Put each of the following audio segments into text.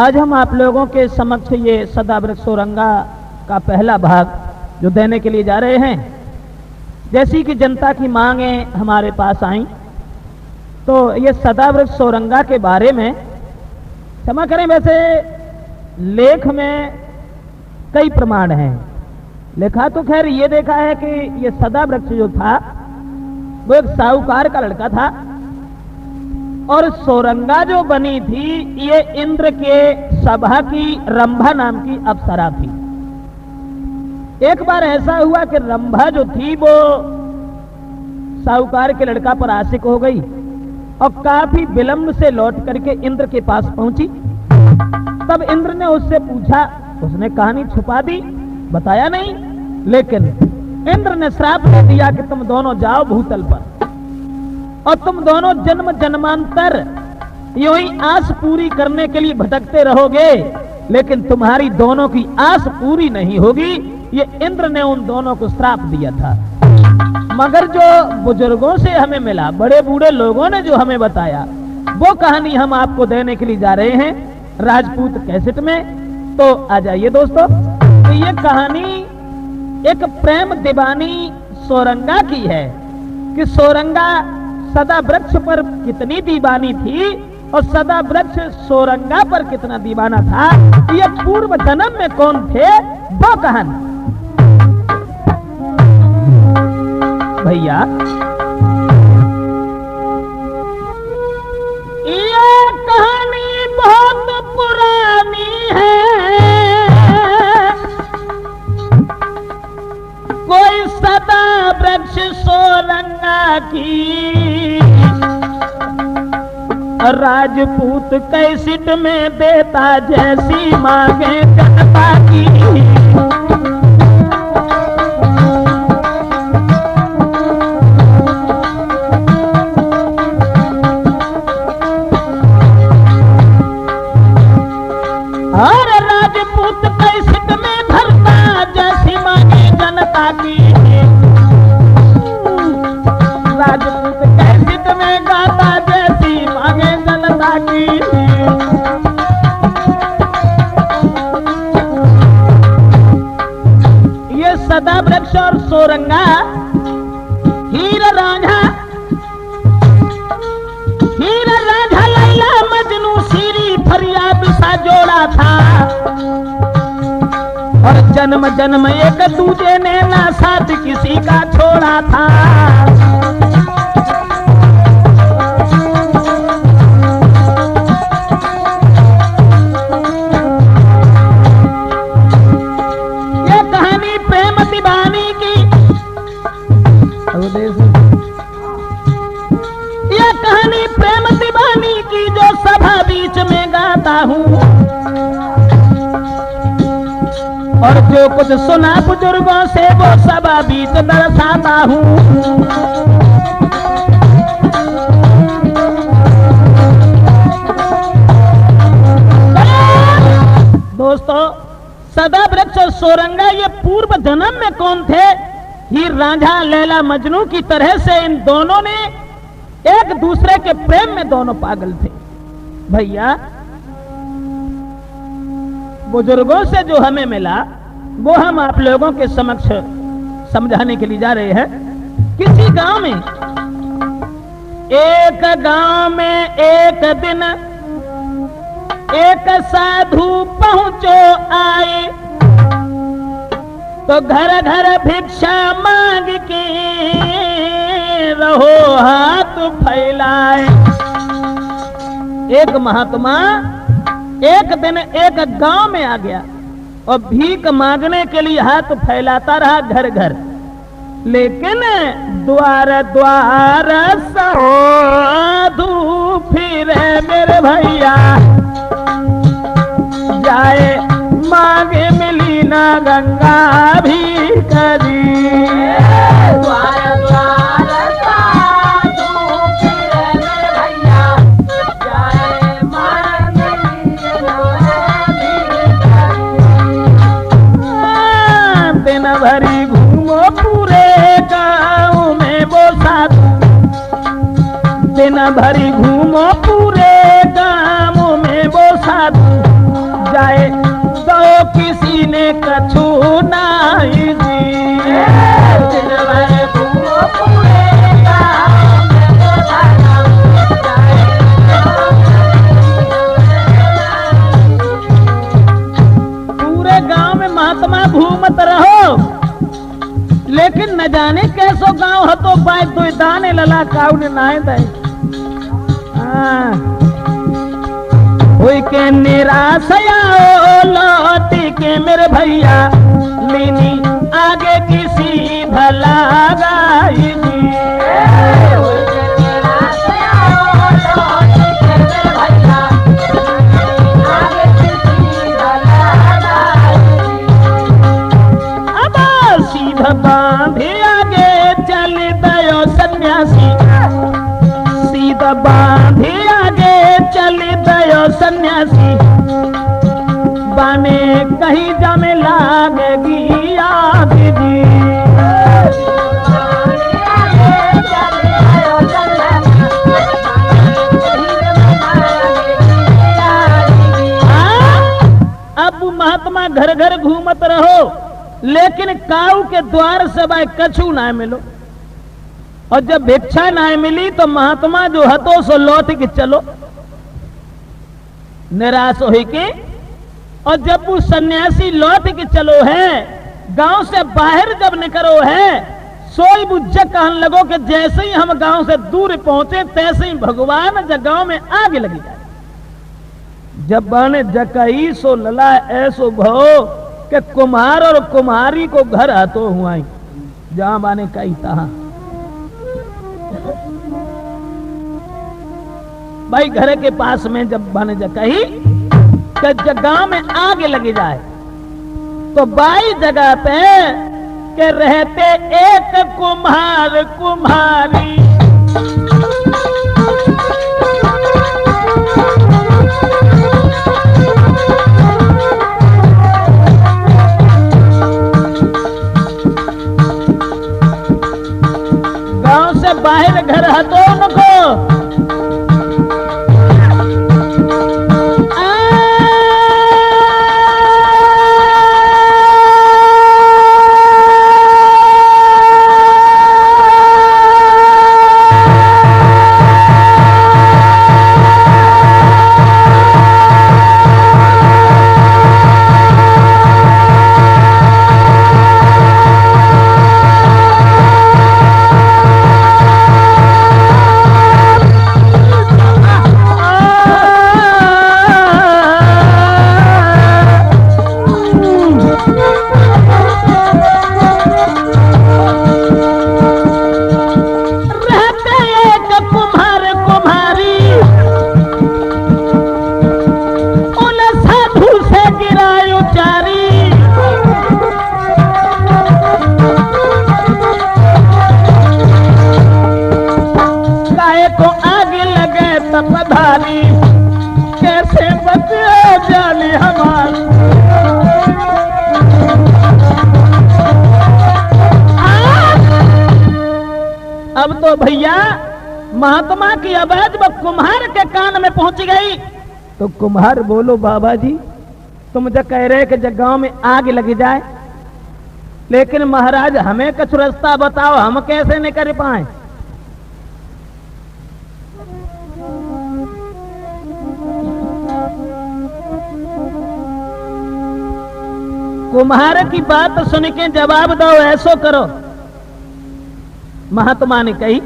आज हम आप लोगों के समक्ष ये सदावृक्ष सोरंगा का पहला भाग जो देने के लिए जा रहे हैं। जैसी कि जनता की मांगें हमारे पास आई तो ये सदावृक्ष सोरंगा के बारे में क्षमा करें, वैसे लेख में कई प्रमाण हैं। लिखा तो खैर ये देखा है कि ये सदावृक्ष जो था वो एक साहूकार का लड़का था और सोरंगा जो बनी थी ये इंद्र के सभा की रंभा नाम की अप्सरा थी। एक बार ऐसा हुआ कि रंभा जो थी वो साहूकार के लड़का पर आशिक हो गई और काफी विलंब से लौट करके इंद्र के पास पहुंची। तब इंद्र ने उससे पूछा, उसने कहानी छुपा दी, बताया नहीं, लेकिन इंद्र ने श्राप दे दिया कि तुम दोनों जाओ भूतल पर और तुम दोनों जन्म जन्मांतर यूं ही आस पूरी करने के लिए भटकते रहोगे, लेकिन तुम्हारी दोनों की आस पूरी नहीं होगी। ये इंद्र ने उन दोनों को श्राप दिया था। मगर जो बुजुर्गों से हमें मिला, बड़े बूढ़े लोगों ने जो हमें बताया, वो कहानी हम आपको देने के लिए जा रहे हैं राजपूत कैसेट में। तो आ जाइए दोस्तों, तो ये कहानी एक प्रेम दीवानी सोरंगा की है कि सोरंगा सदा वृक्ष पर कितनी दीवानी थी और सदा वृक्ष सोरंगा पर कितना दीवाना था। ये पूर्व जन्म में कौन थे वो कहानी। भैया ये कहानी बहुत पुरानी है। कोई सदा वृक्ष सोरंगा की राजपूत कैसेट में देता जैसी मांगे जनता की। और राजपूत कैसेट में धरता जैसी मांगे जनता की। राजपूत कैसेट में गाता जैसी मांगे जनता की। ये सदा वृक्ष और सोरंगा हीरा रांझा लैला मजनू सीरी फरियाद सा जोड़ा था और जन्म जन्म एक दूजे ने ना साथ किसी का छोड़ा था। ये कहानी प्रेम दीवानी की, ये कहानी प्रेम दीवानी की जो सभा बीच में गाता हूँ और जो कुछ सुना बुजुर्गों से वो सभा बीच दर्शाता हूँ। दोस्तों, सदा वृक्ष और सोरंगा ये पूर्व जन्म में कौन थे? हीर रांझा लैला मजनू की तरह से इन दोनों ने एक दूसरे के प्रेम में दोनों पागल थे। भैया बुजुर्गों से जो हमें मिला वो हम आप लोगों के समक्ष समझाने के लिए जा रहे हैं। किसी गांव में एक दिन एक साधु पहुंचो आए तो घर घर भिक्षा मांग के रहो हाथ फैलाए। एक महात्मा एक दिन एक गांव में आ गया और भीख मांगने के लिए हाथ फैलाता रहा घर घर, लेकिन द्वार द्वार साधु फिरे मेरे भैया जाए मांगे मिली ना गंगा भी करी। द्वार द्वार साधु फिरे मेरे भैया जाए मांगे मिली ना भी करी। दिन भरी घूमो पूरे गाँव में वो साधु, दिन भरी घूमो पूरे गाँव में वो साधु जाए तो किसी ने कछु नहीं दी। दिन भर घूमो पूरे गाँव में जाए पूरे गांव में महात्मा घूमत रहो, लेकिन न जाने कैसो गांव हतो पाए तो दाने लला काऊ ने नाहे दे। हुई के निराश लौट के मेरे भैया लीनी आगे किसी भला गाई जी। बांधे आगे चल दयो सन्यासी, सीधा बांधे आगे चल दयो सन्यासी, बाने कहीं जामे लागेगी आग जी। अब महात्मा घर घर घूमत रहो, लेकिन काऊ के द्वार से भाई कछु ना मिलो। और जब भिक्षा ना मिली तो महात्मा जो हतो सो लौट के चलो निराश हो के। और जब वो सन्यासी लौट के चलो है, गांव से बाहर जब निकलो है, सोई बुझ कहन लगो कि जैसे ही हम गांव से दूर पहुंचे तैसे ही भगवान जगह में आगे लगी जाए। जब बने जकई सो लला ऐसो भो कि कुम्हार और कुम्हारी को घर हाथों हुआ जहां बाने कही तहा। भाई घर के पास में जब बाने कही कि जगह में आग लगी जाए तो बाई जगह पे के रहते एक कुम्हार कुम्हारी। बाहर घर हतो उनको कैसे बचे जाली हमार। अब तो भैया महात्मा की आवाज जब कुम्हार के कान में पहुंच गई तो कुम्हार बोलो बाबा जी तुम जो कह रहे कि जब गांव में आग लग जाए, लेकिन महाराज हमें कुछ रास्ता बताओ, हम कैसे नहीं कर पाए। कुम्हार की बात सुन के जवाब दो, ऐसो करो। महात्मा ने कही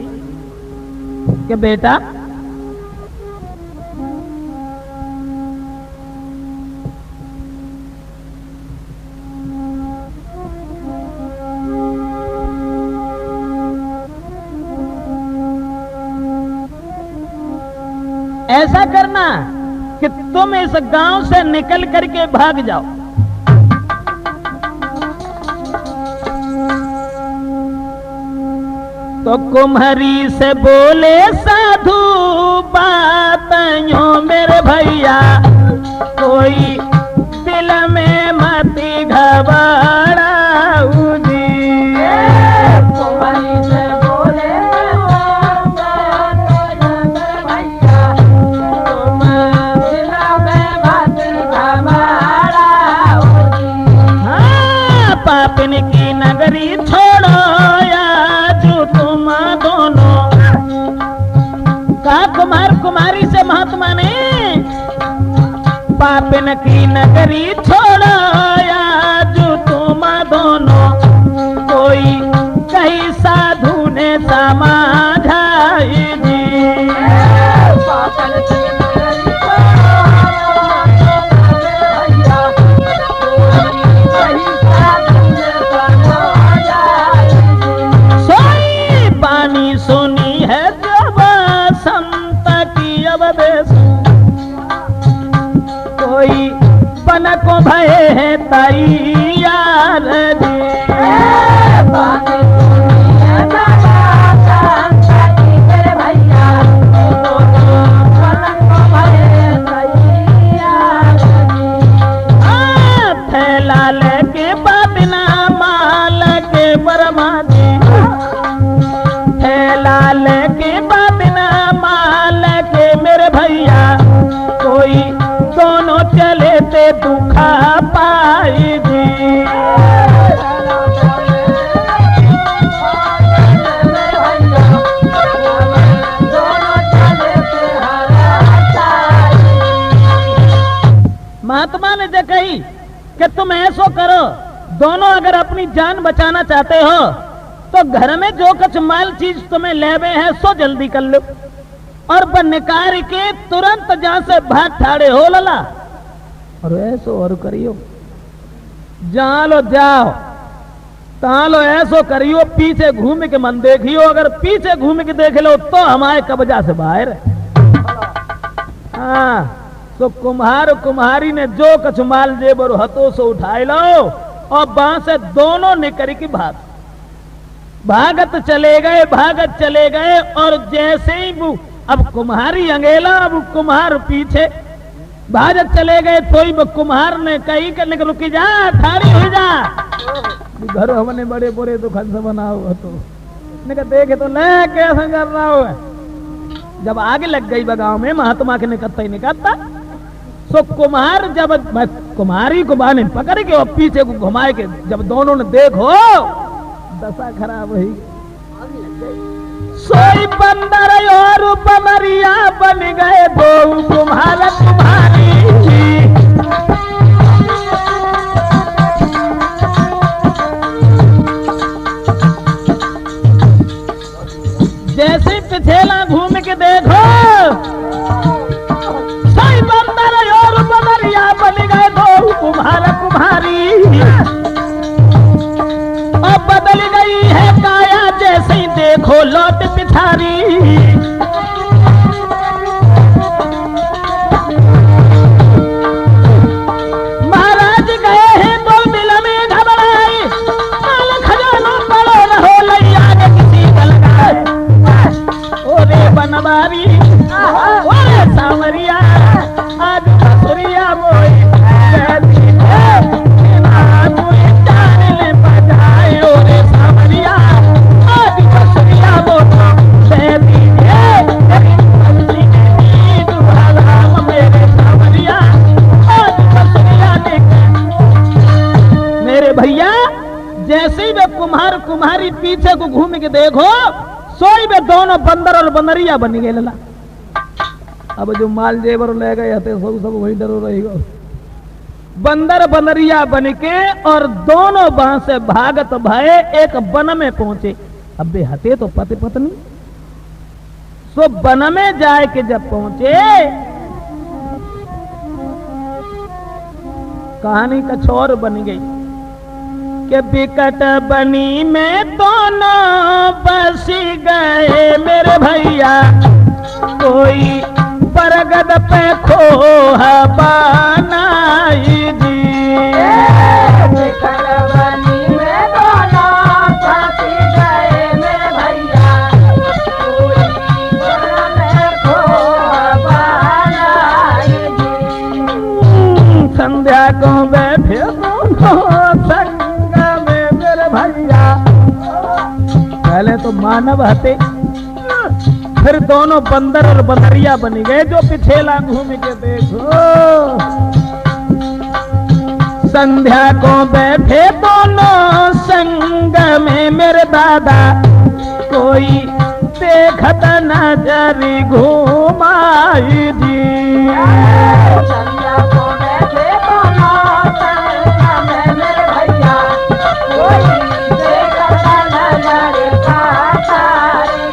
कि बेटा ऐसा करना कि तुम इस गांव से निकल करके भाग जाओ। तो कुम्हारी से बोले साधु बात यूं मेरे भैया, कोई दिल में मती घबराऊ जी। कुम्हारी से बोले भैया, तुम दिल में मती घबराऊ। पापिन की नगरी छोड़ो आज तुम दोनों। कहा कुमार कुमारी से महात्मा ने, पापिन की नगरी छोड़ो आज तुम दोनों। कोई कहीं साधु ने समझाई जी, सोई बानी सुनी है जब संत की अवदेश। कोई बन को भय है तैयार जी, थैला लेके बाबिना माल के बरमा जी, थैला लेके बाबिना माल के मेरे भैया। कोई दोनों चले ते दुखा पाई जी, महात्मा ने जो कही कि तुम ऐसो करो, दोनों अगर अपनी जान बचाना चाहते हो तो घर में जो कुछ माल चीज तुम्हें लेवे है सो जल्दी कर लो, और निकाल के तुरंत जहां से भाग ठाड़े हो लला। और ऐसो और करियो, जहां लो जाओ तहां लो ऐसो करियो, पीछे घूम के मन देखियो। अगर पीछे घूम के देख लो तो हमारे कब्जा से बाहर। हाँ, तो कुम्हार कुम्हारी ने जो कछ माल जेबर हथों से उठाए लो और वहां से दोनों निकल की भागत चले गए। और जैसे ही वो अब कुम्हारी अंगेला, अब कुम्हार पीछे भागत चले गए, तो ही वो कुम्हार ने कही करने के रुकी जा, ठाड़ी हो जा, घर हमने बड़े बुरे दुखन से बना हुआ। तो देखे तो ले कैसे कर रहा हो। जब आगे लग गई बगाव में, महात्मा के निकलता ही निकलता, तो कुम्हार जब कुम्हारी को बाने पकड़ के और पीछे को घुमाए के जब दोनों ने देखो, दशा खराब हुई। सोई बंदर और बमरिया बन गए दो कुम्हार कुम्हारी। जैसे पिछेला घूम के देखो, सोई बंदर और बमरिया बन गए दो कुम्हार कुम्हारी। और बदल गई है काया जैसे ही देखो लौट पिछारी। महाराज गए हैं तो दिल में घबराए, माल खजाना पड़ो न हो लई आगे किसी का लगाए। ओरे बनवारी ओरे सांवरिया, आज बसुरिया मोई भैया। जैसे ही वे कुम्हार कुम्हारी पीछे को घूम के देखो, सोई वे दोनों बंदर और बंदरिया बन गए लला। अब जो माल जेवर ले गए थे सब वही डरो रहेगा। बंदर बंदरिया बन के और दोनों वहां से भागत भये एक वन में पहुंचे। अब बे हते तो पति पत्नी, सो वन में जाए के जब पहुंचे, कहानी कुछ और बन गई कि बिकट बनी में दोनों बस गए मेरे भैया। कोई बरगद पे खोहा बनाई जी, बिकट बनी में दोनों बस गए मेरे भैया। कोई बरगद पे खोहा बनाई जी। संध्या को बैठे संग में मेरे भैया। पहले तो मानव हते, फिर दोनों बंदर और बंदरिया बन गए। जो पिछेला घूम के देखो, संध्या को बैठे दोनों दोनों संग में मेरे दादा कोई देखत नजर घुमाई जी। संध्या को बैठे दोनों संग में मेरे भैया कोई देखता नजर पातारी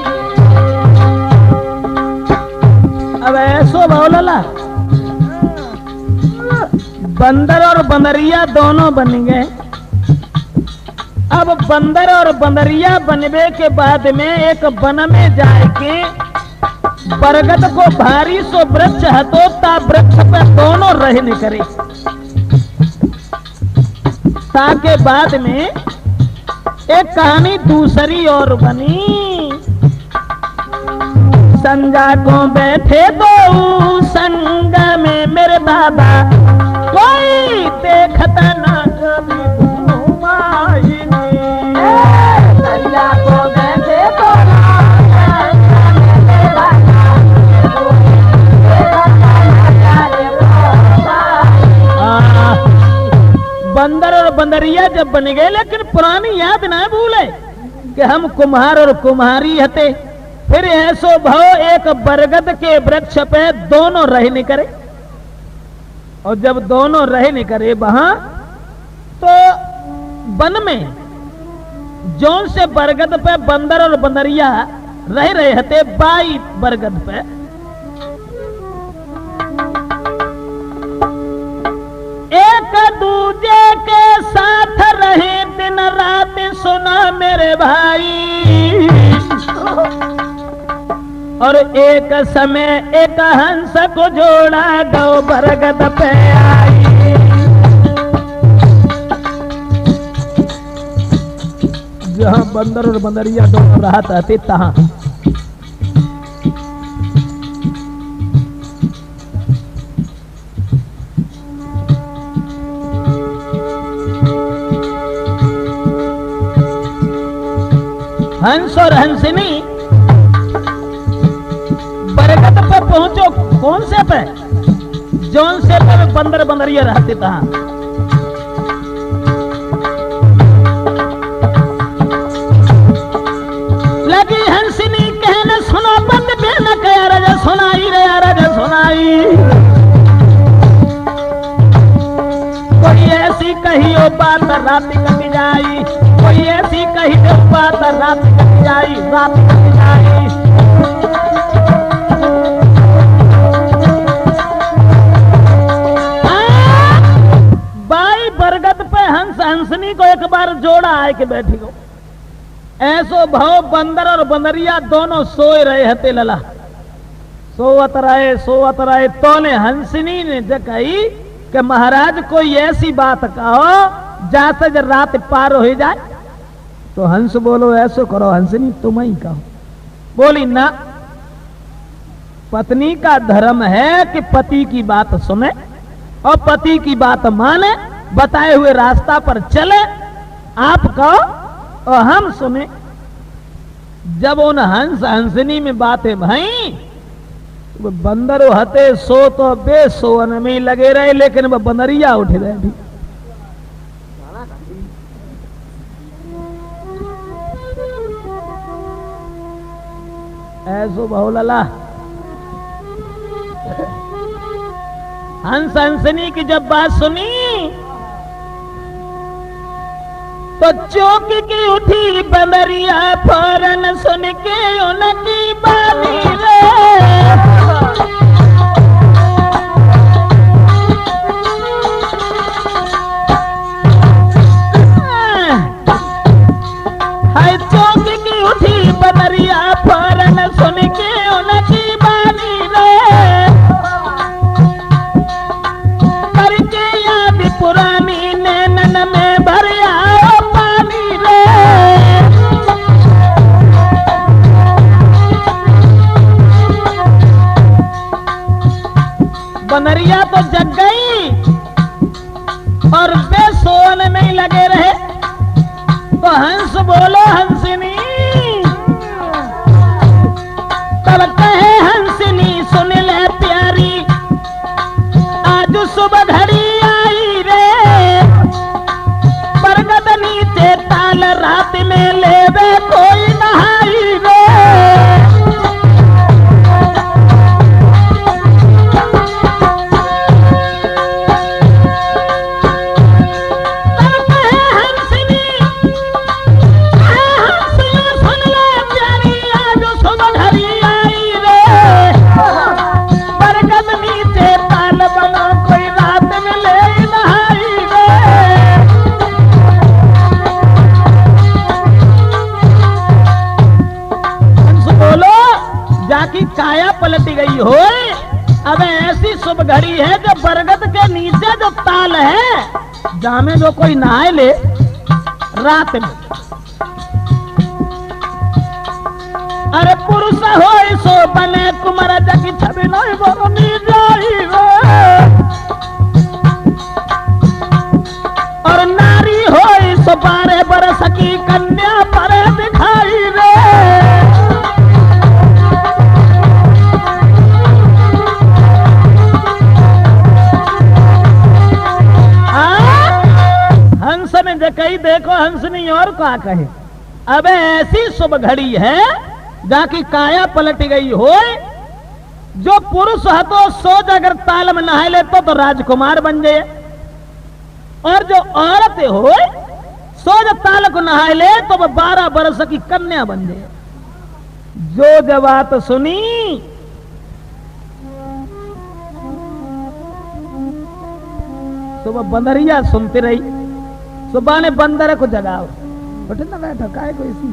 अब ऐसो बोला बंदर और बंदरिया दोनों बन गए। अब बंदर और बंदरिया बनने के बाद में एक वन में जाके बरगद को भारी सो वृक्ष हतो ता वृक्ष पे दोनों रहने करे। ताके बाद में एक कहानी दूसरी और बनी। संजा को बैठे दो संग में मेरे दादा कोई देखता ना कभी घुमाई। संध्या को बैठे दोनों संग में मेरे भैया कोई देखता नजर पातारी। बंदर और बंदरिया जब बन गए लेकिन पुरानी याद ना भूले कि हम कुम्हार और कुम्हारी हते। फिर ऐसो भाव एक बरगद के वृक्ष पे दोनों रहने करे। और जब दोनों रहने करे वहां तो वन में जौन से बरगद पे बंदर और बंदरिया रह रहे हते बाई बरगद पे एक दूजे के साथ रहे दिन रात सुना मेरे भाई। और एक समय एक हंस को जोड़ा गौ बरगद पे आई। जहां बंदर और बंदरिया दोनों राहत आते तहां हंस और हंसिनी बरगद पे पहुंचो। कौन से पे? जौन से पे बंदर बंदरिया रहते था। लगी हंसिनी कहने सुनो बंद बेन कया राजा सुनाई रे राजा सुनाई। कोई ऐसी कही ओ बात रात कट जाई। कोई ऐसी कही ओ बात रात कट जाई। रात कट जाई। बरगद पे हंस हंसनी को एक बार जोड़ा आए के बैठी को। ऐसो भाव बंदर और बंदरिया दोनों सोए रहे हते लला। सोवत रहे तोने हंसनी ने कही कि महाराज कोई ऐसी बात कहो जाते जब रात पार हो जाए। तो हंस बोलो ऐसो करो हंसनी तुम ही कहो। बोली ना पत्नी का धर्म है कि पति की बात सुने और पति की बात माने। बताए हुए रास्ता पर चले। आप कहो और हम सुने। जब उन हंस हंसनी में बातें भाई तो बंदर हते सो तो बेसोन में लगे रहे लेकिन वह बंदरिया उठ रहे भी। ऐसो बहुलला हंस हंसनी की जब बात सुनी तो चौकी की उठी बंदरिया फौरन सुन के उनकी बानी रे। हाय चौकी की उठी बंदरिया फौरन सुन के उनकी बानी रे। करके याद पुरानी नैनन में भरिया बनरिया तो जग गई और बेसोन में ही लगे रहे। तो हंस बोलो हंसिनी। तब कहे हंसिनी सुन ले प्यारी आज सुबह घड़ी आई रे। बरगदनी ताल है जहां में जो कोई नहाए ले रात में। अरे पुरुष हो सो बने तुम्हारा जगी छवि नहीं बनी जाई और नारी हो सो 12 बरस की कन्या पर दिखाई रे। हंस में जकई देखो हंसनी और क्या कहे। अब ऐसी शुभ घड़ी है जहाँ की काया पलट गई हो। जो पुरुष है तो सोच अगर ताल में नहा ले तो राजकुमार बन जाए और जो औरत हो सोच ताल को नहा ले तो 12 बरस की कन्या बन जाए। जो जब बात सुनी सुबह बंदरिया सुनती रही। सुबह ने बंदर को जगाओ उठे ना बैठो काय कोई सी।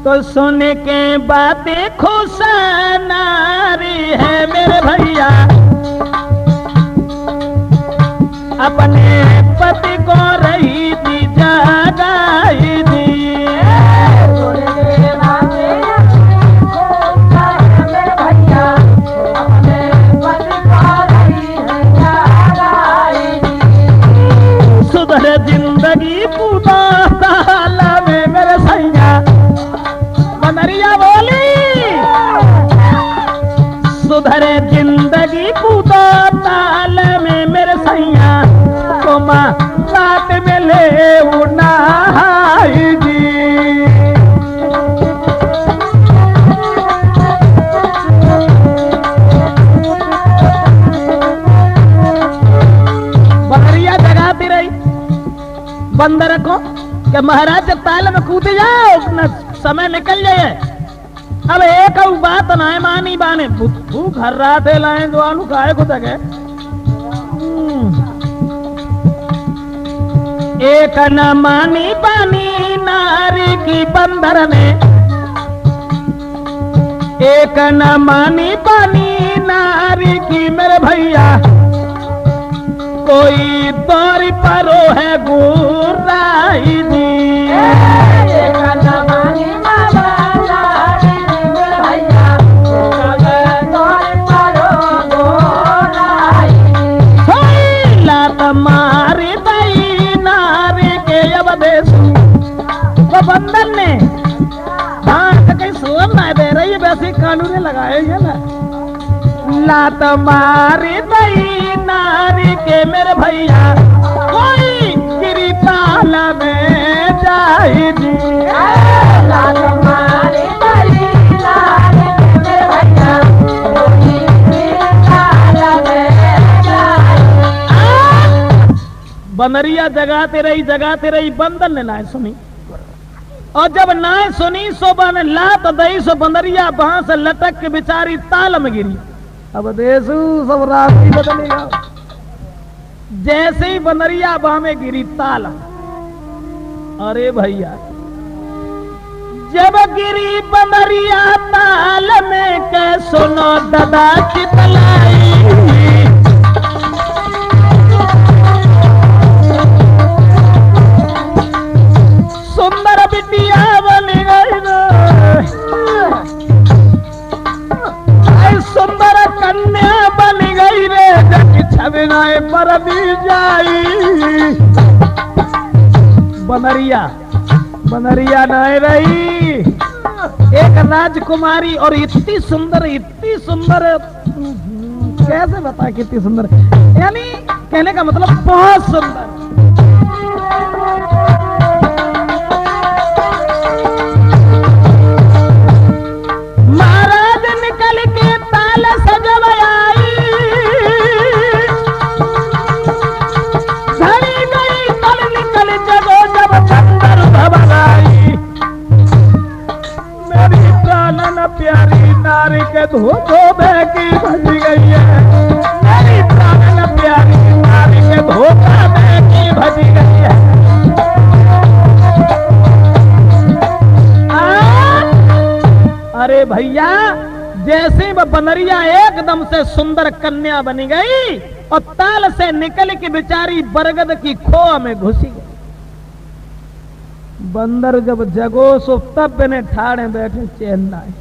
तो सुन के बातें खुश नारी है मेरे भैया अपने पति को रही थी जगाई थी। सुधर जिंदगी पूरा ताल में मेरे सैया बनरिया बोली। सुधरे जिंदगी पूरा ताल में मेरे सैया कोमा रात में ले उनाई जी। बनरिया जगाती रही बंदर को कि महाराज जब ताल में कूद जाओ न समय निकल जाए। अब एक बात ना मानी बाने भूख हर रहा थे लाए जो आलू खाए को तक है। एक न मानी बानी नारी की बंदर ने एक न मानी बानी नारी की मेरे भैया कोई दौरी परो है गुराई जी। लात मारी दई नारी के अब देसू तो बंदर ने हाँ कहीं सोम ना दे रही है वैसे कानून लगाए है ना। लात मारी दई नारी के मेरे भैया कोई गिरी ताल में जाई जी। लात मारी दई नारी के मेरे भैया कोई गिरी ताल में जाई। बनरिया जगाते रही बंदर ने ना सुनी और जब ना सुनी सो बन लात दई सो बंदरिया वहां से लटक के बेचारी ताल में गिरी। अब देसू सब राशि बदलेगा। जैसे ही बनरिया बाह में गिरी ताल। अरे भैया जब गिरी बनरिया ताल में के सुनो दादा चितलाई। सुंदर बिटिया बन गई सुंदर कन्या बन गई रे जग छविनाए पर भी जाई। बनरिया नहीं रही एक राजकुमारी और इतनी सुंदर कैसे बता कितनी सुंदर यानी कहने का मतलब बहुत सुंदर। महाराज निकल के ताल सजव आई घड़ी गई तल निकल जगो जब चंदर भवनाई। मेरी प्राणन प्यारी नारी के धोखो की भज गई है। मेरी प्राणन प्यारी नारी के धोखा की भज गई है। अरे भैया जैसे वह बनरिया एकदम से सुंदर कन्या बनी गई और ताल से निकल के बेचारी बरगद की खोह में घुसी गई। बंदर जब जगो सो तब ने ठाड़े बैठे चैन ना आए।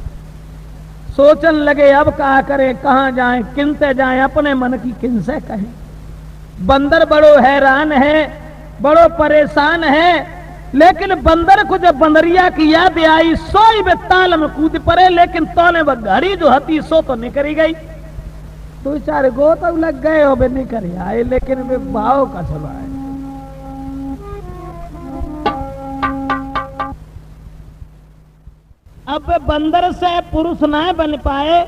सोचन लगे अब क्या करें, कहां जाएं, किनसे जाएं, अपने मन की किनसे कहें। बंदर बड़ो हैरान है, बड़ो परेशान है। लेकिन बंदर को जब बंदरिया की याद आई सोई वे ताल में कूद पड़े, लेकिन तौले वह घड़ी जो हती सो तो निकली गई। दो चार गो तो लग गए हो बे निकल आए, लेकिन वे भाव का चला है। अब बंदर से पुरुष ना बन पाए,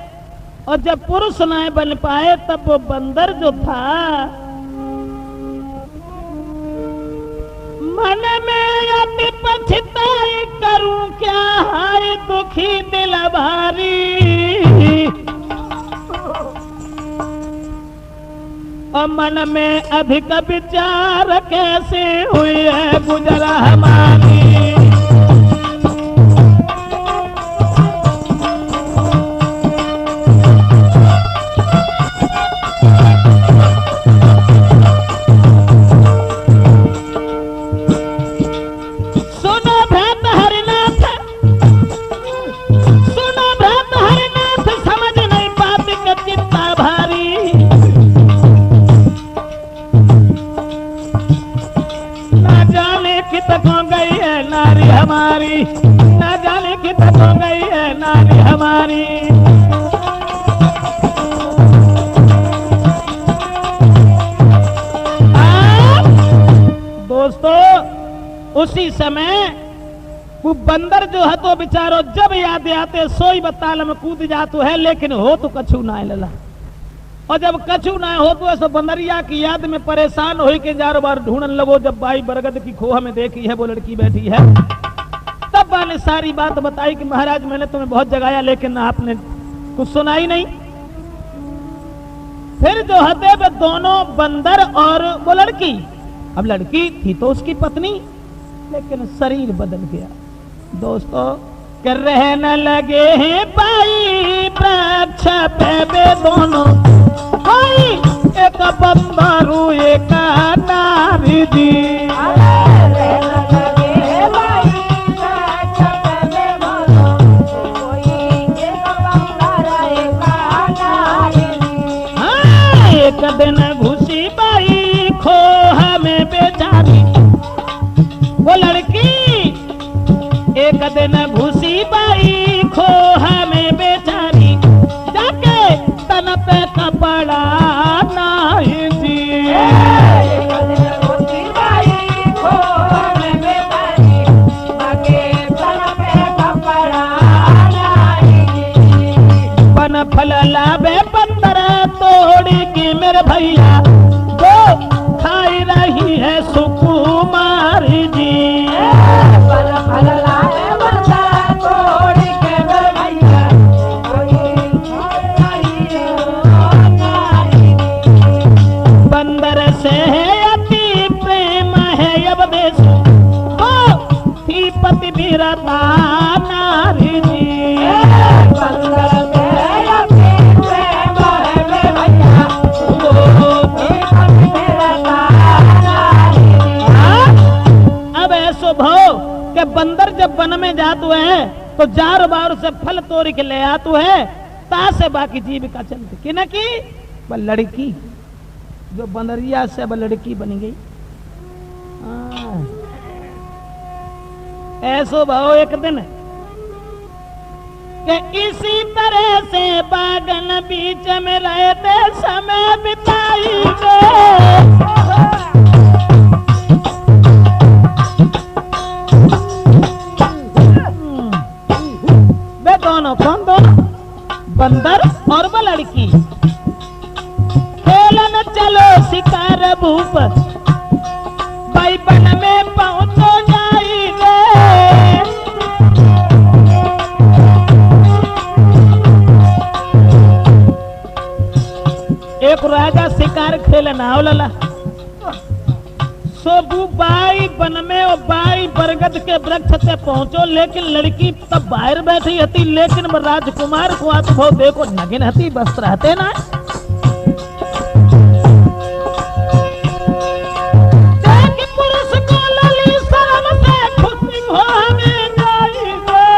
और जब पुरुष ना बन पाए तब वो बंदर जो था मन में अति पछताई, करूं क्या हाय दुखी दिल भारी। और मन में अधिक विचार कैसे हुई है गुजरा हमारी। हमारी न जाने कितनी हो गई है नारी हमारी। दोस्तों उसी समय वो बंदर जो है तो बेचारो जब याद आते सोई बताल में कूद जातो है, लेकिन हो तो कछु ना लला। और जब कछु ना हो तो ऐसा बंदरिया की याद में परेशान हो के जारो बार ढूंढन लगो। जब बाई बरगद की खोह में देखी है वो लड़की बैठी है, तब ने सारी बात बताई कि महाराज मैंने तुम्हें बहुत जगाया लेकिन आपने कुछ सुनाई नहीं। फिर जो हते वे दोनों बंदर और वो लड़की, अब लड़की थी तो उसकी पत्नी, लेकिन शरीर बदल गया। दोस्तों कर रहे न लगे हैं पाई वृक्ष पे वे दोनों, एक बंदरू एक नारी जी। एक दिन घुसी बाई खोह में बेचारी वो लड़की, एक दिन घुसी बाई खोह में बेचारी, जाके तन पे कपड़ा नहीं जी। बन फल लावे बंदर तोड़ी की मेरे भैया वो खाई रही है सुकुमारी जी। बंदर से अति प्रेम है अब देश वो थी पति बीरता नारी जी। के बंदर जब वन में जातु है तो जार बार से फल तोड़ के ले आतु है, ता से बाकी जीविका चलती कि न की वह लड़की जो बंदरिया से वह लड़की बन गई। ऐसो भाव एक दिन कि इसी तरह से बागन बीच में रहते समय बिताई गए। दोनों कौन दोनों बंदर और वो लड़की खेलन चलो शिकार भूप भाई बन में पहुंचो जाएंगे। एक राजा शिकार खेलना हो लला सोबू बाई वन में और बाई बरगद के वृक्ष से पहुंचो, लेकिन लड़की तब बाहर बैठी हती, लेकिन राजकुमार को अनुभव देखो नगिन हती वस्त्र हते ना। देख पुरुष को लली शर्म से खुशी हो हमें जाई गे।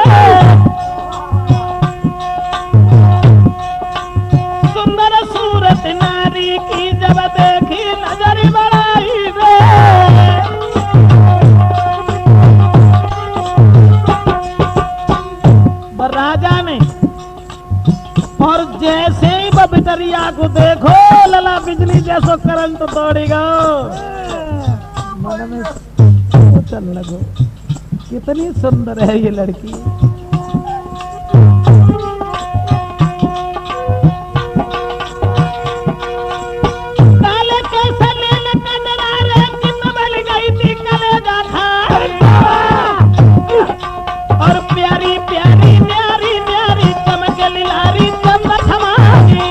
सुंदर सूरत नारी की जब देखी नजर बढ़ाई गे। राजा ने और जैसे ही बबितरिया को देखो लला बिजली जैसो करंट दौड़ी गो। मन में सोचन लगो कितनी सुंदर है ये लड़की। काले कैसे नील कजरारे किन्न बल गई थी कलेजा खाई। और प्यारी प्यारी न्यारी न्यारी चमके लिलारी चमक हमारी।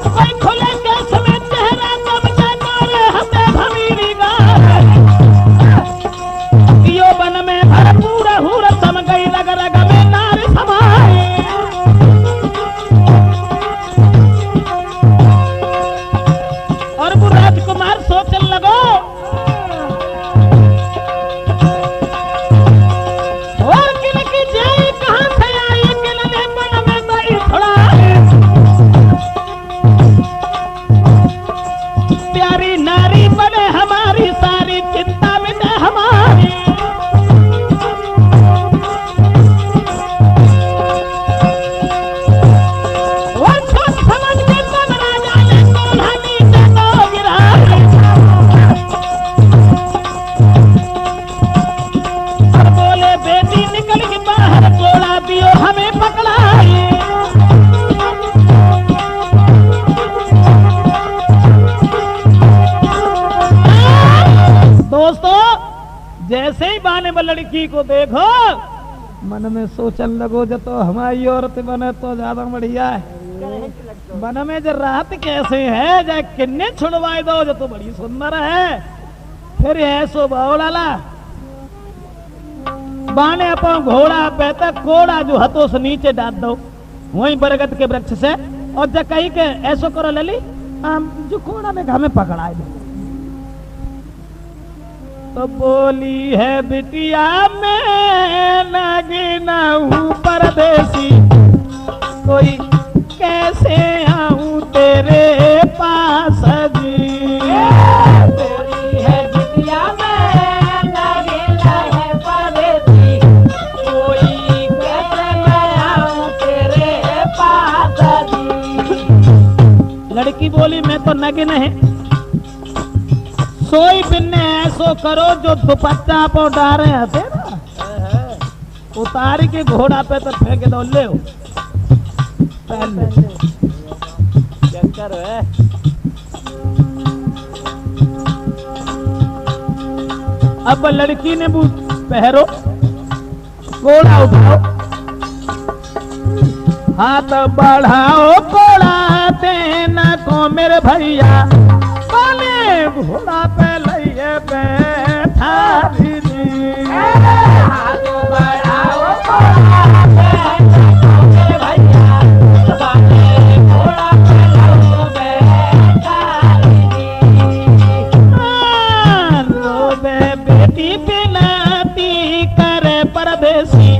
कोई खुले केस में चेहरा चमके नारे हमें भमीरी गाए। यो वन में भरपूर हूर सम गई रग रग में नारी समाई। और वो राजकुमार सोचने लगो और किन की जाई कहां से आई, किन ने मन में दई छुड़ाई। प्यारी नारी बने हमारी सारी चिंता मिटे हमारी। और सोच समझ के तब राजा ने कोल्हानी से तो गिराई। और बोले बेटी निकल के बाहर गोला दियो हमें पकड़ाई। दोस्तों जैसे ही बाने में लड़की को देखो मन में सोचन लगो जो तो हमारी औरत बने तो ज्यादा बढ़िया है। मन में जो रात कैसे है जाए किन्ने छुड़वाई दो जो तो बड़ी सुंदर है। फिर ऐसो बावलाला बाने अपन घोड़ा पे तक कोड़ा जो हथों से नीचे डाल दो वहीं बरगद के वृक्ष से। और जब कही के ऐसो करो लली जो कोड़ा ने हमें पकड़ाए दो। तो बोली है बिटिया मैं नगीना हूँ परदेसी, कोई कैसे आऊं तेरे पास जी। बोली है बिटिया मैं नगीना है परदेसी, कोई कैसे मैं आऊं तेरे पास जी। लड़की बोली मैं तो नगिन है, सोई बिन्ने ऐसो करो जो दुपट्टा पर डारे हते ना उतार के घोड़ा पे तो फेंक दो ले पहले चक्कर है। अब लड़की ने पहरो घोड़ा उठाओ हाथ बढ़ाओ कोड़ा देना को मेरे भैया घोड़ा पे लइए बैठा दीदी। हाथ बढ़ाओ घोड़ा पे भैया घोड़ा पे बैठा दीदी। रोबे बेटी बिनाती करे परदेसी,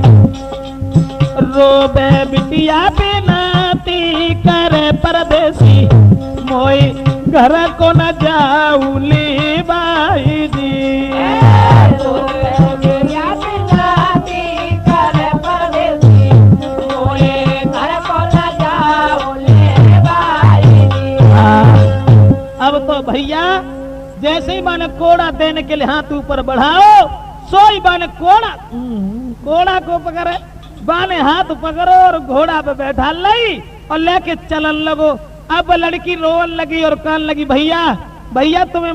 रोबे बिटिया बिनाती करे परदेसी, मोई घर को न जाऊ ले बाई जी। अब तो भैया जैसे ही माने कोड़ा देने के लिए हाथ ऊपर बढ़ाओ सोई बाने कोड़ा को पकड़े बाने हाथ पकड़ो और घोड़ा पे बैठा लाई और लेके चलन लगो। अब लड़की रोवन लगी और कहन लगी भैया भैया तुम्हें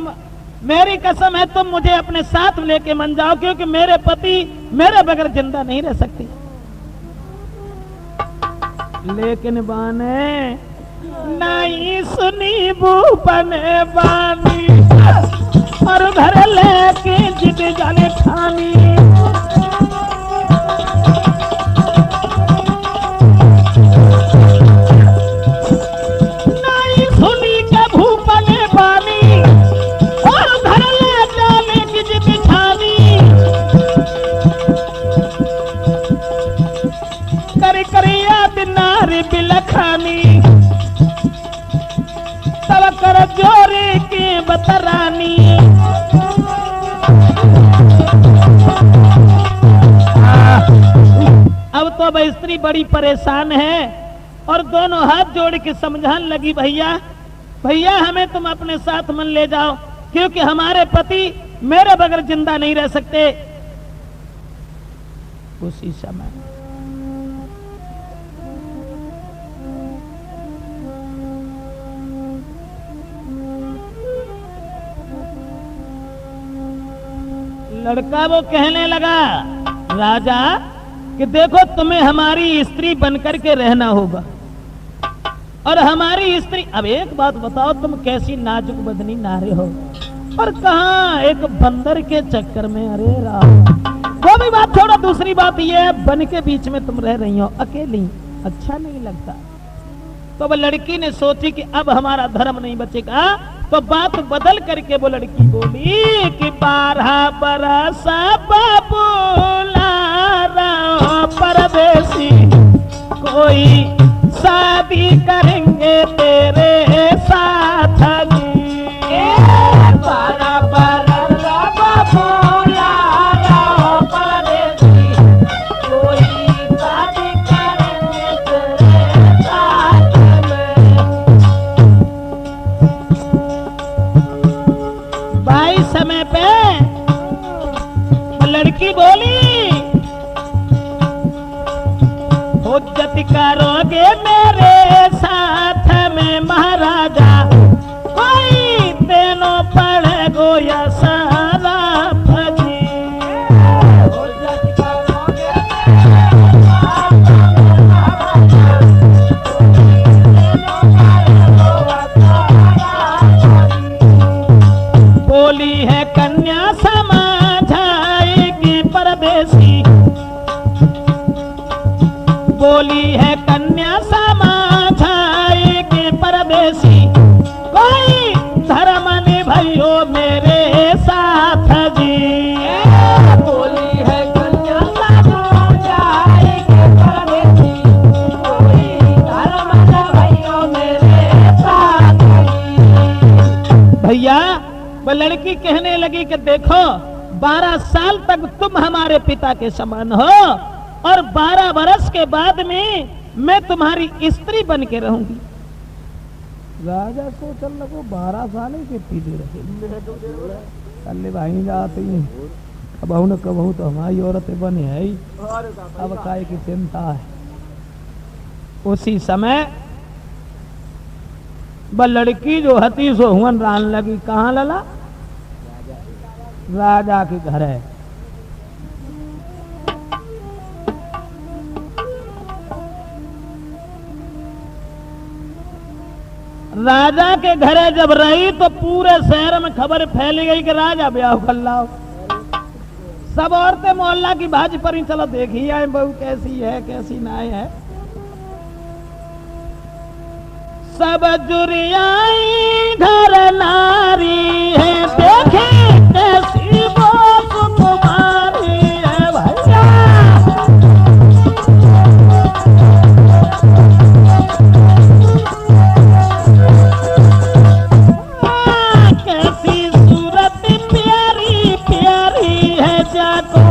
मेरी कसम है तुम मुझे अपने साथ लेके मन जाओ क्योंकि मेरे पति मेरे बगैर जिंदा नहीं रह सकती। लेकिन बाने नहीं सुनी भूपन बानी और घर लेके जिद जाने ठानी। नहीं सुनी के भूपन बानी और घर ले जाने की जिद ठानी। कर कर याद नारी बिलखानी तब कर जोरे की बतरानी। अब तो अब स्त्री बड़ी परेशान है और दोनों हाथ जोड़ के समझाने लगी, भैया भैया हमें तुम अपने साथ मन ले जाओ, क्योंकि हमारे पति मेरे बगैर जिंदा नहीं रह सकते। उसी समय लड़का वो कहने लगा, राजा कि देखो तुम्हें हमारी स्त्री बनकर के रहना होगा और हमारी स्त्री। अब एक बात बताओ, तुम कैसी नाजुक बदनी नारी हो और कहाँ एक बंदर के चक्कर में। अरे राम, वो भी बात छोड़ो, दूसरी बात ये है बन के बीच में तुम रह रही हो अकेली, अच्छा नहीं लगता। तो वो लड़की ने सोची कि अब हमारा धर्म नहीं बचेगा, तो बात बदल करके वो लड़की बोली कि 12 बरस बबूला रहो परदेसी, कोई शादी करेंगे तेरे साथ जी। 12 बरस बबूला रहो परदेसी, कोई शादी करेंगे तेरे साथ में। भाई समय पे लड़की बोली, हुज्जत करोगे मेरे साथ में महाराजा, कोई तेनो पड़ गोया सारा फजी। हुज्जत करोगे मेरे साथ में महाराजा, बोली है कन्या समझाएगी परदेसी, बोली है कन्या समझाएगी परदेसी, कोई धर्म निभाइयो मेरे साथ जी। बोली है कन्या समझाएगी परदेसी, कोई धर्म निभाइयो मेरे साथ जी। भैया वो लड़की कहने लगी कि देखो 12 साल तक तुम हमारे पिता के समान हो और 12 वर्ष के बाद में मैं तुम्हारी स्त्री बन के रहूंगी। राजा सोचने लगो 12 साल ही कितनी देर रहे, कल भाई जाती कबहू न कबहू तो हमारी औरतें बने है ही, अब काय की चिंता है। उसी समय वह लड़की जो हती सो हुन रान लगी, कहाँ लला? राजा के घर है। राजा के घरे जब रही तो पूरे शहर में खबर फैल गई कि राजा ब्याह कर लाओ। सब औरतें मोहल्ला की भाजी पर ही चलो देखी आए बहू कैसी है कैसी ना है। सब जुरियाई घर नारी है, देखे कैसी वो सुकुमारी है भैया। कैसी सूरत प्यारी प्यारी है, जाको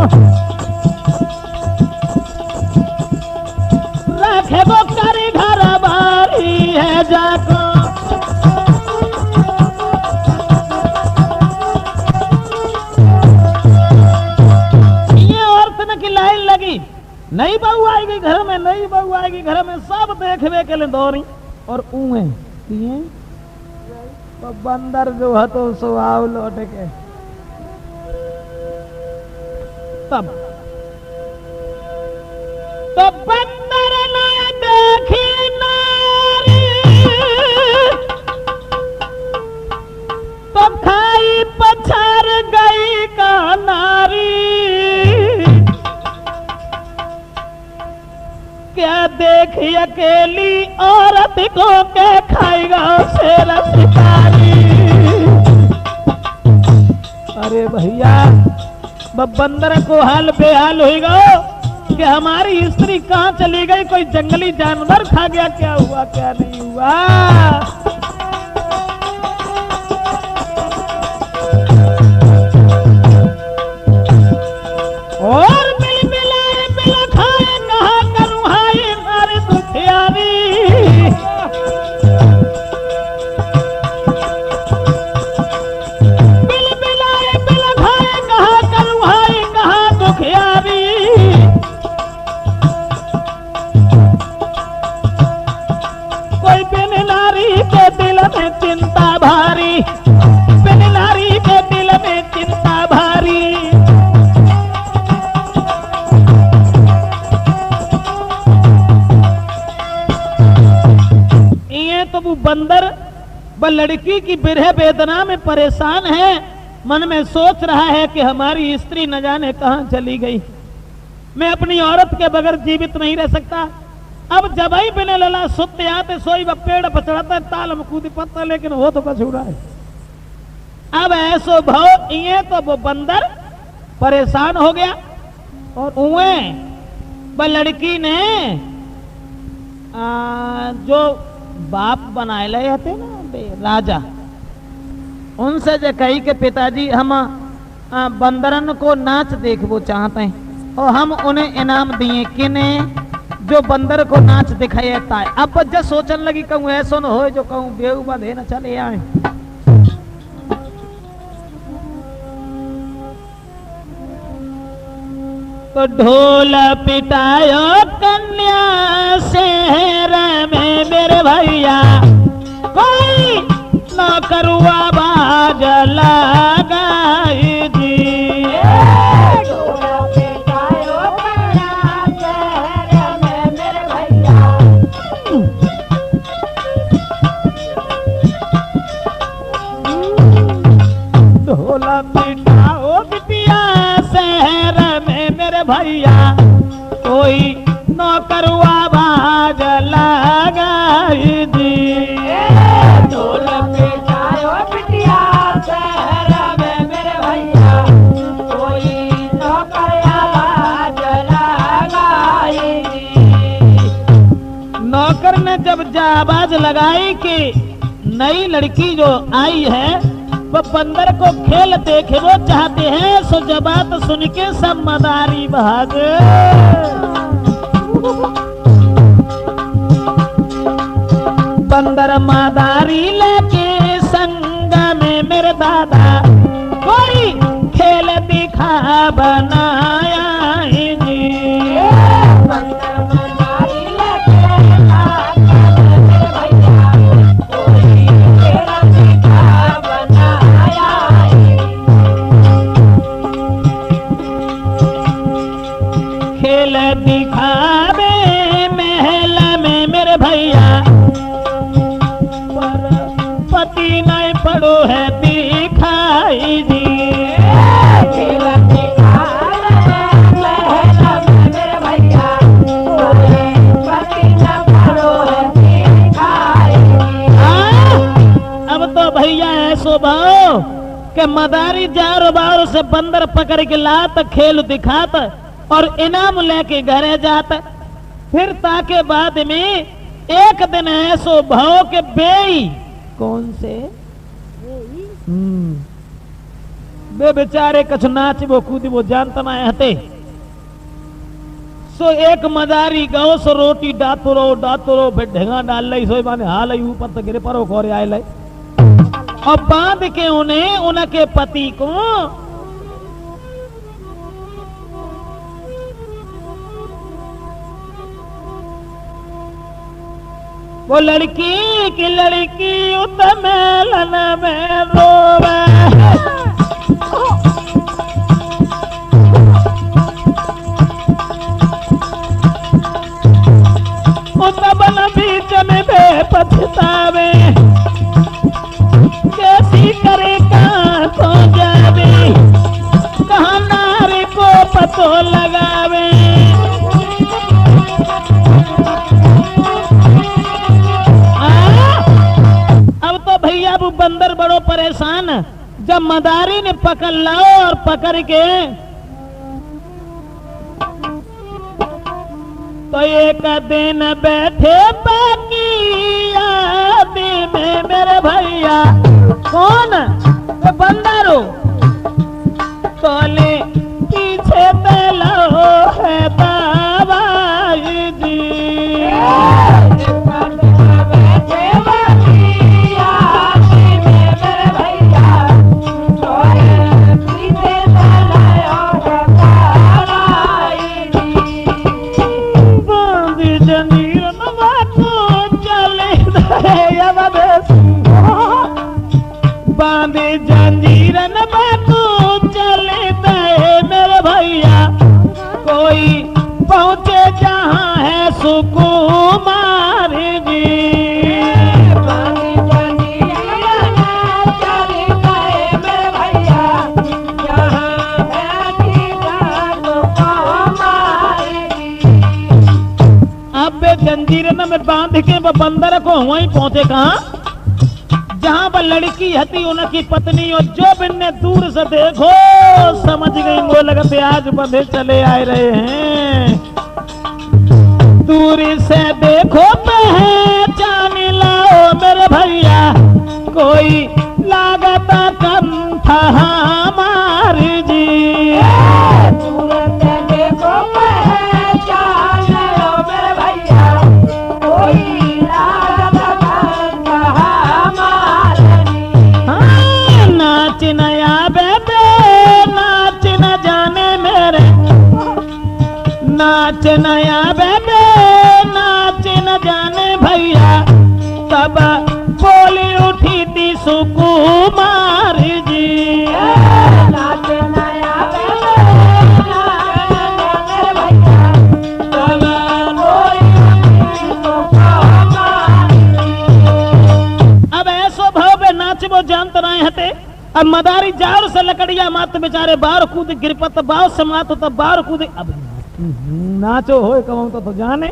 रखे वो कर घर बारी है, जाको ये औरतन की लाइन लगी, नई बहू आएगी घर में, नई बहू आएगी घर में, सब देखने के लिए दौड़ी और ऊहे तो बंदर जो है तो सुहाव लौट के तब तो बंदर ने देखी क्या देखी अकेली औरत को के खाएगा शेर शिकारी। अरे भैया बंदर को हाल बेहाल होगा कि हमारी स्त्री कहाँ चली गई, कोई जंगली जानवर खा गया, क्या हुआ क्या नहीं हुआ। और बिल मिलाए बिल खाए कहा करूँ हाय मारे दुखियारी। बिल मिलाए बिल खाए कहा करूँ हाय कहा दुखियारी। कोई बिन नारी के दिल में चिंता भारी, बिन नारी के दिल में चिंता भारी। तो वो बंदर व लड़की की बिरह वेदना में परेशान है, मन में सोच रहा है कि हमारी स्त्री न जाने कहां चली गई, मैं अपनी औरत के बगैर जीवित नहीं रह सकता। अब जब ही बिना लला सुते आते सोई व पेड़ पर चढ़ाता है ताल में कूदी पत्ता, लेकिन वो तो कुछ है। अब ऐसो भाव ये तो वो बंदर परेशान हो गया और वह लड़की ने जो बाप बनाए ले थे ना राजा, उनसे जो कही के पिताजी हम बंदरन को नाच देखबो चाहते हैं और हम उन्हें इनाम दिए किने जो बंदर को नाच दिखाता है। अब बच्चा सोचने लगी कहूँ ऐसा न हो जो कहूँ बेहू बंधे न चले आए। तो ढोल पिटायो कन्या शहर में मेरे भैया, कोई न करुआ बाज लगाई जी। ढोल पिटायो कन्या शहर में मेरे भैया। ढोल पिटाओ बिटिया शहर में मेरे भैया, कोई नौकरुआ बाज लगाई दी। ढोल पिटायो बिटिया शहर में मेरे भैया, कोई नौकरिया बाज लगाई दी। नौकर ने जब आवाज लगाई कि नई लड़की जो आई है वो बंदर को खेल देखे वो चाहते हैं, सो जब बात सुन के सब मदारी भाग। बंदर मदारी लेके संग में मेरे दादा, कोई खेल दिखा बनाया है जी। बंदर मदारी लेके संग में मेरे भैया, कोई खेल दिखा बनाया है। खेल दिखावे महल में मेरे भैया, पर पति नहीं पड़ो है दिखाई दी। खेल दिखावे महल में मेरे भैया, कोई पति न पड़ो है दिखाई दी। अब तो भैया ऐसो भाव के मदारी जारो बारो से बंदर पकड़ के लात खेल दिखात और इनाम लेके घरे जात। फिर ताके बाद में एक दिन ऐसो भाव के बेई कौन से बे बेचारे कछ नाच वो कूदी वो जानता ना हते। सो एक मदारी गाँव सो रोटी डातो फिर ढेंगा डाल ली सो माने हाल ऊपर तो गिरे परो खोरे आए लाई और बांध के उन्हें उनके पति को वो लड़की की लड़की उतमेलन में रोवे। उतबन बीच में बेपछतावे, कैसी करे कहाँ तो जावे, कहाँ नारी को पतो लगावे। अब तो भैया वो बंदर बड़ो परेशान। जब मदारी ने पकड़ लाओ और पकड़ के तो एक दिन बैठे बाकी आदि में मेरे भैया कौन वो बंदर हो तोले पीछे बेलो है दवाई जी। बांधे जंजीरन बातू चले दे मेरे भैया कोई पहुंचे जहां है सुकुमार जी। बांधे जंजीरन चले दे मेरे भैया जहां है सुकुमार जी। अब जंजीरन में बांध के वो बंदर को वहीं पहुंचे कहां जहां पर लड़की हती उनकी पत्नी और जो बिन्ने दूर से देखो समझ गई वो लगते आज बंधे चले आए रहे हैं। दूरी से देखो पहचान लाओ मेरे भैया कोई लागता कंठा हमारी जी। दूर से देखो पहचान लो मेरे भैया कोई लागता कंठा नाच नया बेबे नाच न जाने मेरे नाच नया बेबे नाच न जाने भैया तब बोली उठी थी सुकुमार जी। नाच नया बेबे नाच न जाने भैया तब बोली उठी सुकुमार जी। अब ऐसो भाव में नाच वो जानते रहे हते। अब मदारी जाड़ से लकड़िया मात बेचारे बाहर कूद गिरपत बाव समात तब बाहर कूद। अब नाचो हो कहूं तो जाने।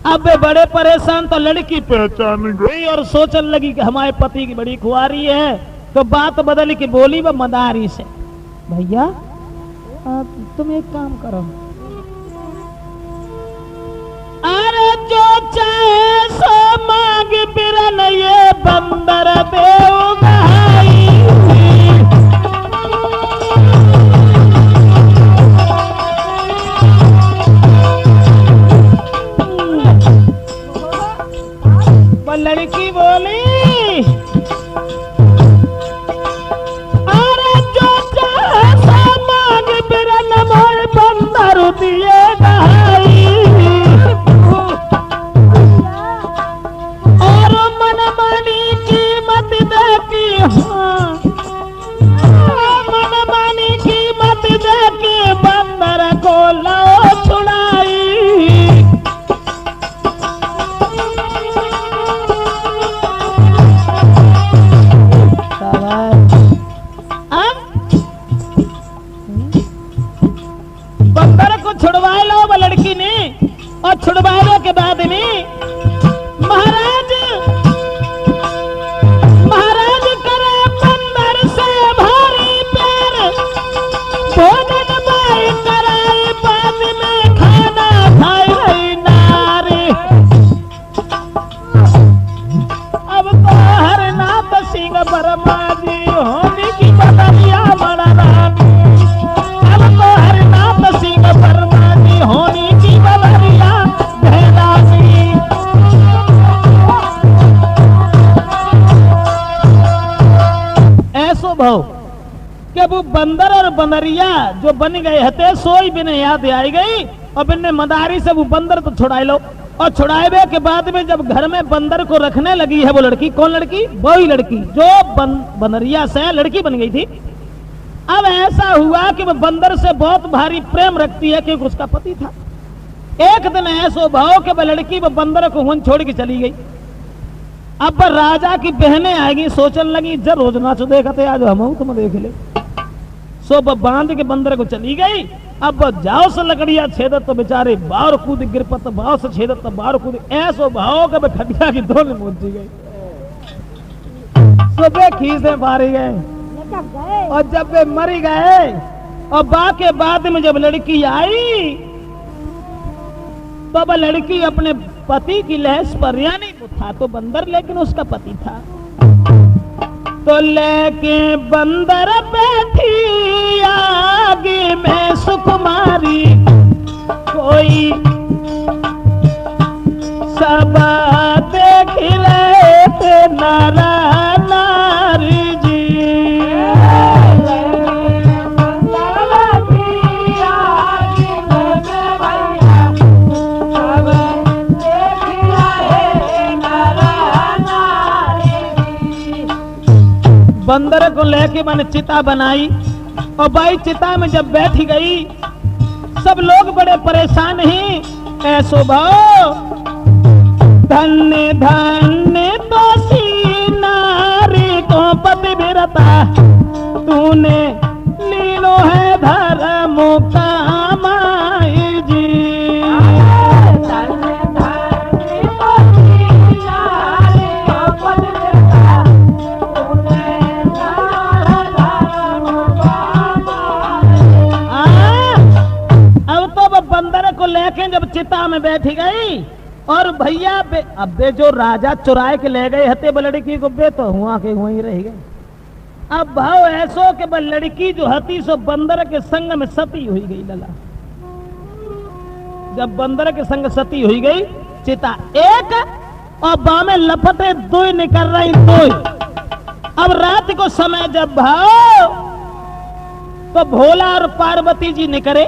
अब वे बड़े परेशान तो लड़की पहचान गई और सोचने लगी कि हमारे पति की बड़ी खुआरी है। तो बात बदली कि बोली वो मदारी से भैया तुम एक काम करो अरे जो चाहे सो मांग बिरन ये बंदर देऊंगा लड़की बोली अरे जो चाहे सो मांग बिरन मोर बंदर दिए गई और मन मानी कीमत देखी मन मानी कीमत देखी बंदर को लो छुड़ाई। बंदर को छुड़वा लो वो लड़की ने और छुड़वाने के बाद में महाराज करे बंदर से भारी पैर भोजन बाई कराई बाद में खाना खाई रही नारी। अब तो हरनाथ सिंह वर्मा जी होने की बदलिया बड़ा रानी। अब तो हरनाथ सिंह वर्मा जी होने की बदलिया बहरानी। ऐसो भाव कि वो बंदर और बंदरिया जो बन गए हते सोई बिने याद आई गई और बिन्ने मदारी से वो बंदर तो छुड़ाई लो। और छुड़ाए के बाद में जब घर में बंदर को रखने लगी है वो लड़की कौन लड़की वही लड़की जो बंदरिया से लड़की बन गई थी। अब ऐसा हुआ कि वो बंदर से बहुत भारी प्रेम रखती है क्योंकि उसका पति था। एक दिन ऐसो भाव कि वह लड़की वो बंदर को वन छोड़ के चली गई। अब राजा की बहनें आएगी सोचने लगी जब रोज नाचो देखते आज हम तुम देख ले। सो बांध के बंदर को चली गई अब जाओ से लकड़िया छेदत तो बेचारे बार कूद गिरपत भाव से छेदत तो बार कूद ऐसो भाव के खटिया की दोनों पहुंची गई सुबह खीसे मारे गए और जब वे मरी गए और बा के बाद में जब लड़की आई तो वह लड़की अपने पति की लहस पर यानी वो था तो बंदर लेकिन उसका पति था तो लेके बंदर बैठी आगे में सुकुमारी कोई सब देख रहे थे नारा नारी जी बंदर को लेके मैंने चिता बनाई और भाई चिता में जब बैठी गई सब लोग बड़े परेशान ही ऐसो भाव धन्य धन्य दोषी नारी को पति बिरता तूने लीलो है धर्म कामाई जी लेके जब चिता में बैठी गई और भैया अब बे जो राजा चुराए के ले गए हते लड़की को बे तो हुआ के वहीं रह गए। अब भाव ऐसो के लड़की जो हती सो बंदर के संग में सती हुई गई लला। जब बंदर के संग सती हुई गई चिता एक और बामे लपटे दो निकल रही दो। अब रात को समय जब भाव तो भोला और पार्वती जी निकले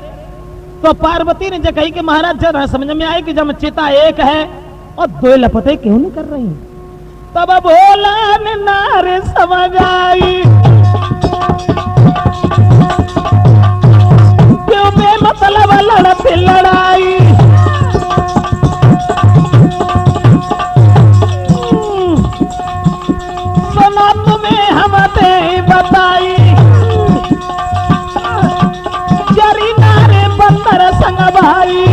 तो पार्वती ने जब कही कि महाराज जरा समझ में आए कि जब चिता एक है और दो लपटे क्यों नहीं कर रही तब भोला ने नारे समझ आई क्यों बेमतलब लड़ती लड़ाई सुना तुम्हें हम बताई जरी नारे बंदर संग भाई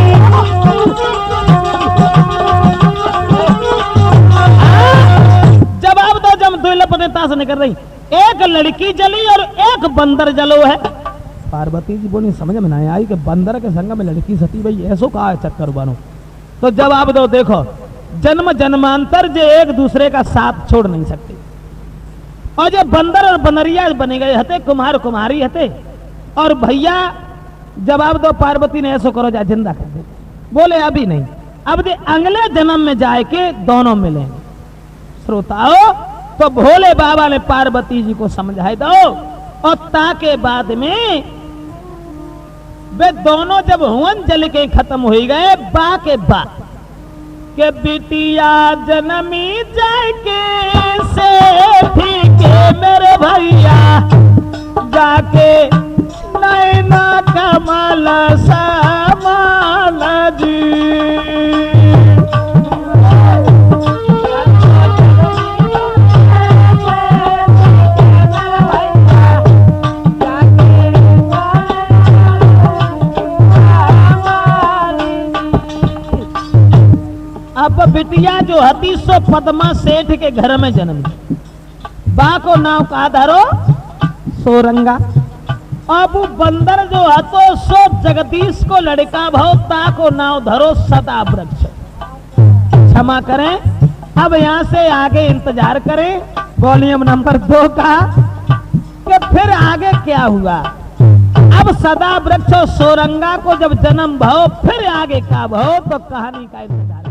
जवाब दो जब दो लपटे ताश निकल रही एक लड़की जली और एक बंदर जलो है। पार्वती जी बोली समझ में नहीं आई कि बंदर के संग में लड़की सती भाई ऐसो कहा है चक्कर बनो। तो जवाब दो देखो जन्म जन्मांतर जो एक दूसरे का साथ छोड़ नहीं सकते और जो बंदर और बनरिया बने गए हते कुमार कुमारी हते और भैया जवाब दो पार्वती ने ऐसो करो जा जिंदा कर दे। बोले अभी नहीं अब दे अगले जन्म में जाए के दोनों मिलेंगे। श्रोताओ तो भोले बाबा ने पार्वती जी को समझाई दो और ताके बाद में वे दोनों जब हुवन जल के खत्म हो गए बा के बाद के बिटिया जन्मी जाए के से ठीक है मेरे भैया जाके नैना कमल समाल जी अब बिटिया जो हती सो पद्मा सेठ के घर में जन्म बा को नाव का धरो सोरंगा। अब बंदर जो हतो सो जगदीश को लड़का भाव ता को नाव धरो सदा वृक्ष। क्षमा करें अब यहाँ से आगे इंतजार करें वॉल्यूम नंबर 2 का कि फिर आगे क्या हुआ। अब सदा वृक्ष सोरंगा को जब जन्म भाव फिर आगे का भाव तो कहानी का इंतजार